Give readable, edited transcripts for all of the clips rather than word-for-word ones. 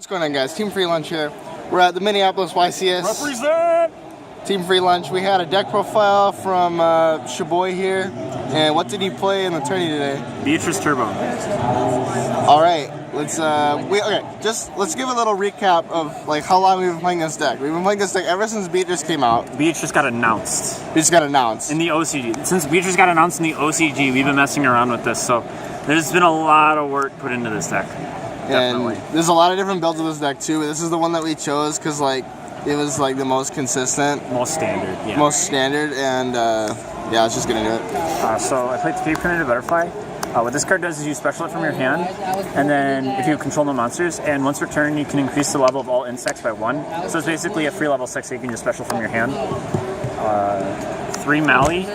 What's going on, guys? Team Free Lunch here. We're at the Minneapolis YCS. Represent! Team Free Lunch. We had a deck profile from Shaboy here. And what did he play in the tourney today? Beatrice Turbo. All right, let's let's give a little recap of like how long we've been playing this deck. We've been playing this deck ever since Beatrice came out. Beatrice got announced. Beatrice got announced in the OCG. Since Beatrice got announced in the OCG, we've been messing around with this. So there's been a lot of work put into this deck. Definitely. And there's a lot of different builds of this deck too. But this is the one that we chose because like it was like the most consistent, most standard, yeah. Most standard, and yeah, let's just get into it. So I played 3 Primitive Butterfly. What this card does is you special it from your hand, and then if you control no monsters, and once returned, you can increase the level of all insects by 1. So it's basically a free level 6 that you can just special from your hand. 3 Mally.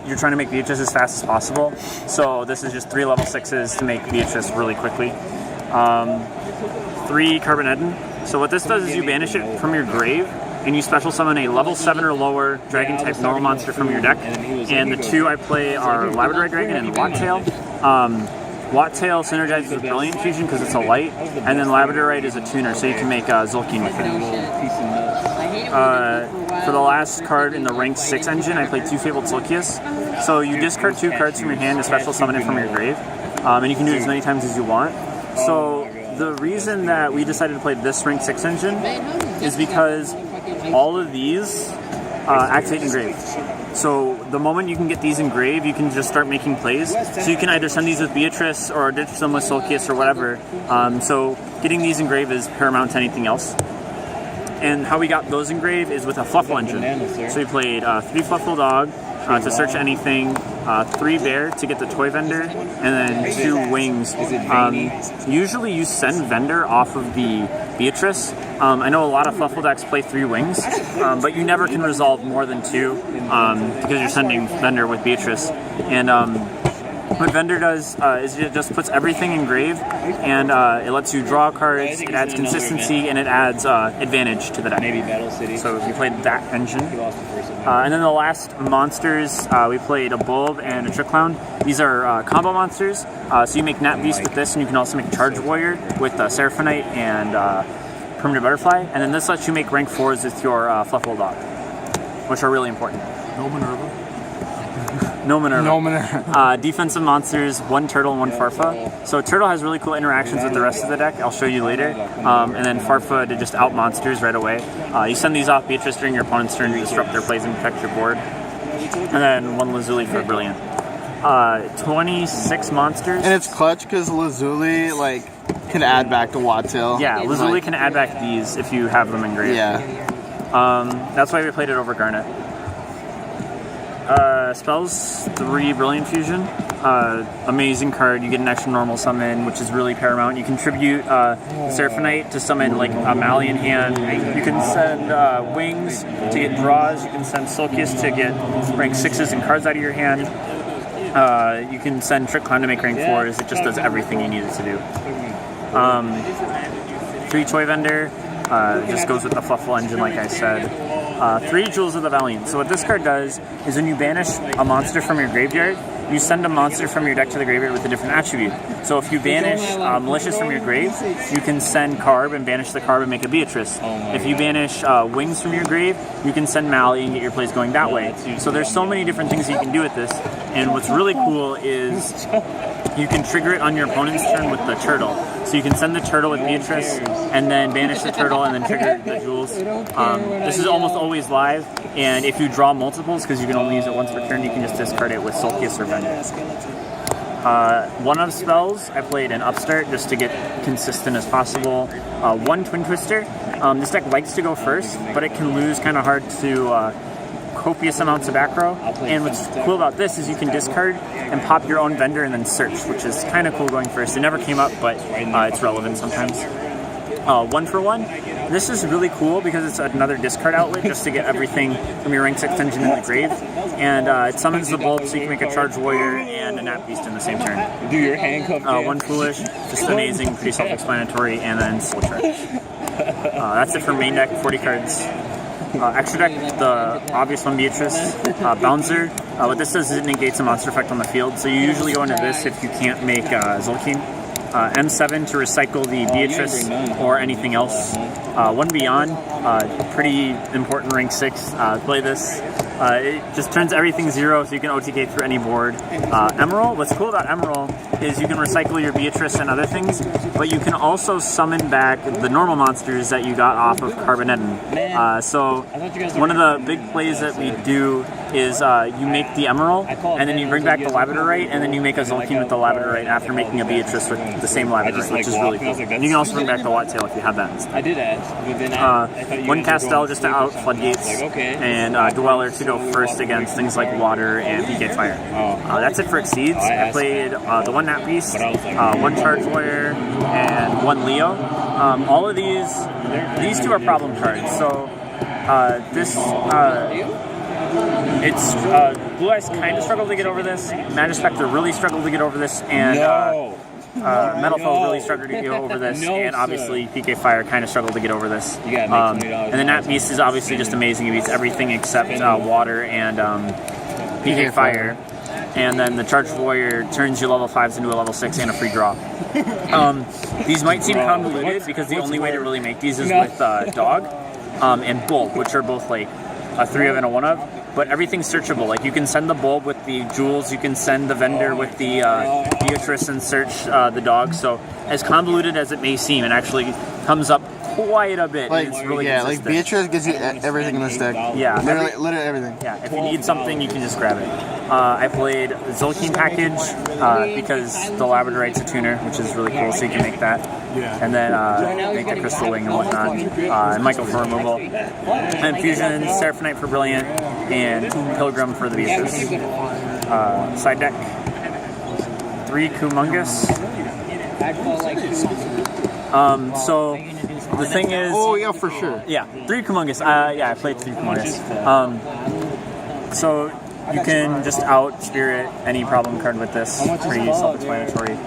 You're trying to make Beatrice as fast as possible, so this is just 3 level 6s to make Beatrice really quickly. 3 Carboneddin. So what this does is you banish it from your grave, and you special summon a level 7 or lower dragon type normal monster from your deck. And the 2 I play are Labradorite Dragon and Wattail. Wattail synergizes with Brilliant Fusion because it's a light, and then Labradorite is a tuner, so you can make Zulkeen with it. For the last card in the rank 6 engine, I played 2 Fabled Sulcius. So you discard 2 cards from your hand to special summon it from your grave, and you can do it as many times as you want. So the reason that we decided to play this rank 6 engine is because all of these activate in grave. So the moment you can get these in grave, you can just start making plays. So you can either send these with Beatrice or ditch them with Sulcius or whatever. So getting these in grave is paramount to anything else. And how we got those in grave is with a Fluffle engine. So we played 3 Fluffle Dog to search anything, 3 Bear to get the Toy Vendor, and then 2 Wings. Usually you send Vendor off of the Beatrice. I know a lot of Fluffle decks play 3 Wings, but you never can resolve more than 2 because you're sending Vendor with Beatrice. And what Vendor does is it just puts everything in grave, and it lets you draw cards, it adds consistency, and it adds advantage to the deck. So we played that engine. And then the last monsters, we played a Bulb and a Trick Clown. These are combo monsters, so you make Nat Beast with this, and you can also make Charge Warrior with Seraphonite and Primitive Butterfly. And then this lets you make rank 4s with your Fluffle Dog, which are really important. No Minerva. No Minerva. Defensive monsters, 1 Turtle and 1 Farfa. So Turtle has really cool interactions with the rest of the deck. I'll show you later. And then Farfa to just out monsters right away. You send these off Beatrice during your opponent's turn to disrupt their plays and protect your board. And then 1 Lazuli for Brilliant. 26 monsters. And it's clutch because Lazuli like can add back to Wattail. Yeah, Lazuli can add back these if you have them in grave. Yeah. That's why we played it over Garnet. Spells, 3 Brilliant Fusion. Amazing card. You get an extra normal summon, which is really paramount. You contribute Seraphonite to summon like a Mally in hand. You can send Wings to get draws. You can send Sulcius to get rank 6s and cards out of your hand. You can send Trick Clown to make rank 4s. It just does everything you need it to do. 3 Toy Vendor. Just goes with the Fluffle engine, like I said. 3 Jewels of the Valiant. So what this card does is when you banish a monster from your graveyard, you send a monster from your deck to the graveyard with a different attribute. So if you banish Malicious from your grave, you can send Carb and banish the Carb and make a Beatrice. If you banish Wings from your grave, you can send Mally and get your plays going that way. So there's so many different things you can do with this. And what's really cool is you can trigger it on your opponent's turn with the Turtle. So you can send the Turtle with Beatrice, and then banish the Turtle, and then trigger the Jewels. This is almost always live, and if you draw multiples, because you can only use it once per turn, you can just discard it with Sulcius or Vendor. 1 of spells, I played an Upstart just to get consistent as possible. 1 Twin Twister. This deck likes to go first, but it can lose kind of hard to copious amounts of back row. And what's cool about this is you can discard and pop your own Vendor and then search, which is kind of cool going first. It never came up, but it's relevant sometimes. 1 for 1. This is really cool because it's another discard outlet just to get everything from your rank 6 engine in the grave. And it summons the Bulb so you can make a Charge Warrior and a Nat Beast in the same turn. Do your handcuff. 1 Foolish, just amazing, pretty self-explanatory, and then Soul Charge. That's it for main deck, 40 cards. Extra deck, the obvious one, Beatrice. Bouncer. What this does is it negates a monster effect on the field, so you usually go into this if you can't make Zulkeen. M7 to recycle the Beatrice or anything else. One Beyond, pretty important rank 6. Play this. It just turns everything 0 so you can OTK through any board. Emerald, what's cool about Emerald is you can recycle your Beatrice and other things, but you can also summon back the normal monsters that you got off of Carbonetin. So one of the big plays that we do is you make the Emerald, and then you bring back the Labradorite, and then you make a Zolkeen with the Labradorite after making a Beatrice with the same Labradorite, which is really cool. And you can also bring back the Wattail if you have that instead. I did ask, but then one Castell just to out Floodgates, and Dweller to go first against things like Water and PK Fire. That's it for Exceeds. I played the one Nat Beast, one Charge Warrior, and one Leo. All of these two are problem cards. So it's Blue Eyes kind of struggled to get over this. Magispectre really struggled to get over this, and Metal Foe really struggled to get over this, and obviously PK Fire kind of struggled to get over this. And the Nat Beast is obviously just amazing. He beats everything except Water and PK Fire. And then the Charged Warrior turns your level 5s into a level 6 and a free draw. These might seem convoluted because the only way to really make these is with Dog and Bulb, which are both like a 3 of and a 1 of. But everything's searchable. Like you can send the Bulb with the Jewels, you can send the Vendor with the Beatrice and search the Dog. So as convoluted as it may seem, it actually comes up quite a bit. Like, it's really yeah, consistent. like Beatrice gives you everything in this deck. Yeah, literally everything. Yeah, if you need something, you can just grab it. I played Zolkeen package because the Labradorite's a tuner, which is really cool, so you can make that. And then make the Crystal Wing and whatnot. And Michael for removal. And Fusion, Seraphonite for Brilliant, and Pilgrim for the Beatrice. Side deck. 3 Kumongous. So the thing is... Oh, yeah, for sure. Yeah, 3 Kumongous. Yeah, I played 3 Kumongous. So you can just out Spirit any problem card with this. Pretty self-explanatory.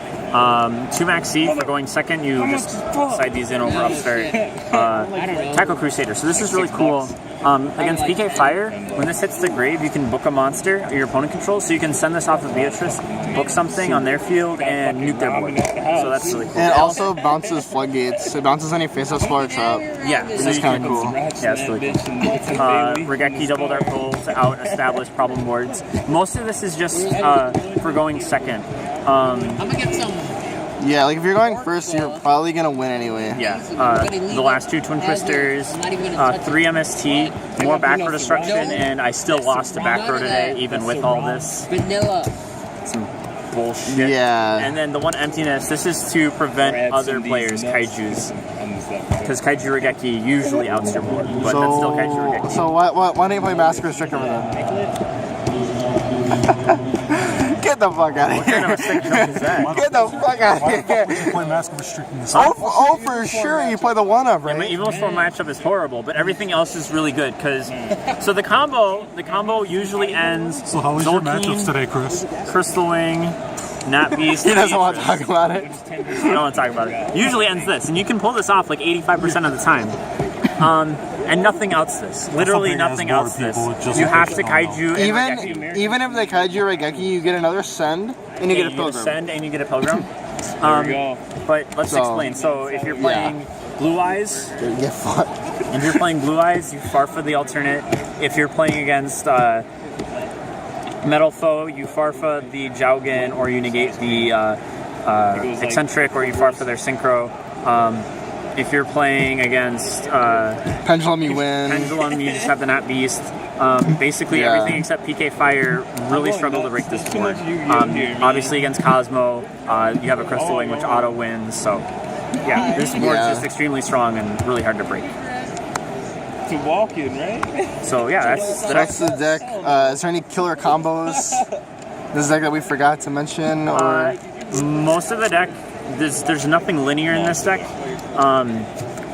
2 Max C for going second. You just side these in over Upstart. Tackle Crusader. So this is really cool. Against PK Fire, when this hits the grave, you can book a monster your opponent controls. So you can send this off of Beatrice, book something on their field, and nuke their board. So that's really cool. And it also bounces Floodgates. It bounces any face-up sparks up. Yeah, Which is kind of cool. Yeah, it's really cool. Regeki Double Dark Hole to out establish problem boards. Most of this is just for going second. Yeah, like if you're going first, you're probably gonna win anyway. Yeah, the last 2 Twin Twisters, 3 MST, more back row destruction, and I still lost to back row today, even with all this. Some bullshit. Yeah. And then the one Emptiness, this is to prevent other players, Kaijus. Because Kaiju Regeki usually outs your board, but that's still Kaiju Regeki. So why don't you play Mask Restrict over then? Get the fuck out of here. What kind of a sick joke is that? Get the fuck out of here. You play Mask Restricting this. Oh, for sure you play the 1-up, right? My Evil Storm matchup is horrible, but everything else is really good, because... So the combo usually ends... So how was your matchups today, Chris? Crystal Wing, Nat Beast... He doesn't want to talk about it. I don't want to talk about it. Usually ends this, and you can pull this off like 85% of the time. And nothing outs this. Literally nothing outs this. You have to Kaiju and Regeki. Even if they Kaiju Regeki, you get another send, and you get a Pilgrim. You get a send and you get a Pilgrim. But let's explain. So if you're playing Blue Eyes, get fucked. If you're playing Blue Eyes, you Farfa the alternate. If you're playing against Metal Foe, you Farfa the Jaugen, or you negate the Eccentric, or you Farfa their Synchro. If you're playing against Pendulum, you win. Pendulum, you just have the Nat Beast. Basically, everything except PK Fire really struggle to break this board. Obviously, against Cosmo, you have a Crystal Wing, which auto wins. So, yeah, this board is just extremely strong and really hard to break. It's a walk-in, right? So, yeah, that's the deck. Is there any killer combos? This deck that we forgot to mention, or most of the deck, there's nothing linear in this deck.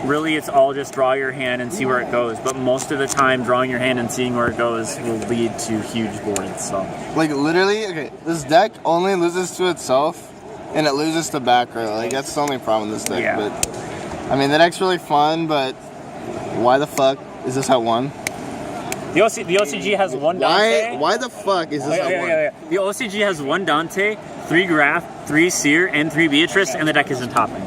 Really, it's all just draw your hand and see where it goes. But most of the time, drawing your hand and seeing where it goes will lead to huge boards. So, like literally, okay, this deck only loses to itself, and it loses to back row. Like that's the only problem with this deck. Yeah. But I mean, the deck's really fun, but why the fuck is this at 1? The OCG has 1 Dante. Why the fuck is this at 1? The OCG has 1 Dante, 3 Graph, 3 Seer, and 3 Beatrice, and the deck isn't topping.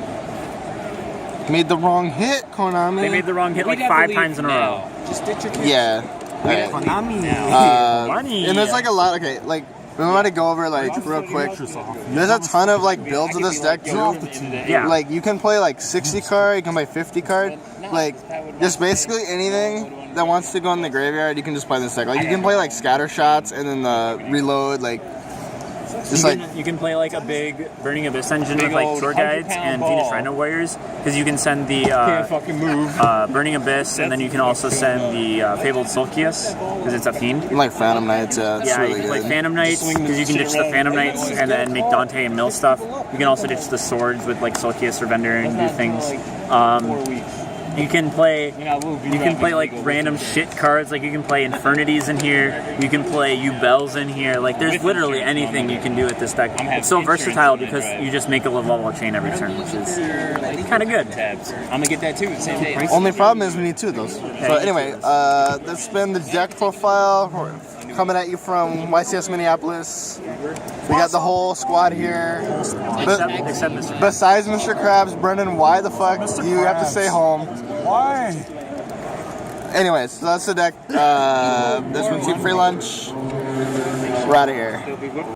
Made the wrong hit, Konami. They made the wrong hit like 5 times in a row. Just ditch your Yeah. Okay. Konami now. Money. And there's like a lot. Okay, like we want to go over like real quick. There's a ton of like builds of this deck too. Yeah. Like you can play like 60 card, you can play 50 card. Like just basically anything that wants to go in the graveyard, you can just play this deck. Like you can play like scatter shots and then the reload. Like just you can play like a big Burning Abyss engine with like tour guides and Venus Rhino Warriors, because you can send the Can't fucking move. Burning Abyss, and then you can also send the Fabled Sulcius, because it's a fiend. like Phantom Knights. It's Yeah, really you can good. play Phantom Knights, because you can ditch the Phantom Knights and then make Dante and Mill stuff. You can also ditch the swords with like Sulcius or Vendor and do things. 4 weeks. You can play You you can play like random shit cards, like you can play Infernities in here, you can play Ubels in here, like there's literally anything you can do with this deck. It's so versatile because you just make a level chain every turn, which is kind of good. Tabs. I'm gonna get that too. The same day. Only problem is we need 2 of those. So anyway, that's been the deck profile. We're coming at you from YCS Minneapolis. We got the whole squad here. Except Mr. Besides Mr. Krabs, Brendan, why the fuck do you have to stay home? Why? Anyways, so that's the deck. This one's Cheap Free Lunch. We're out of here.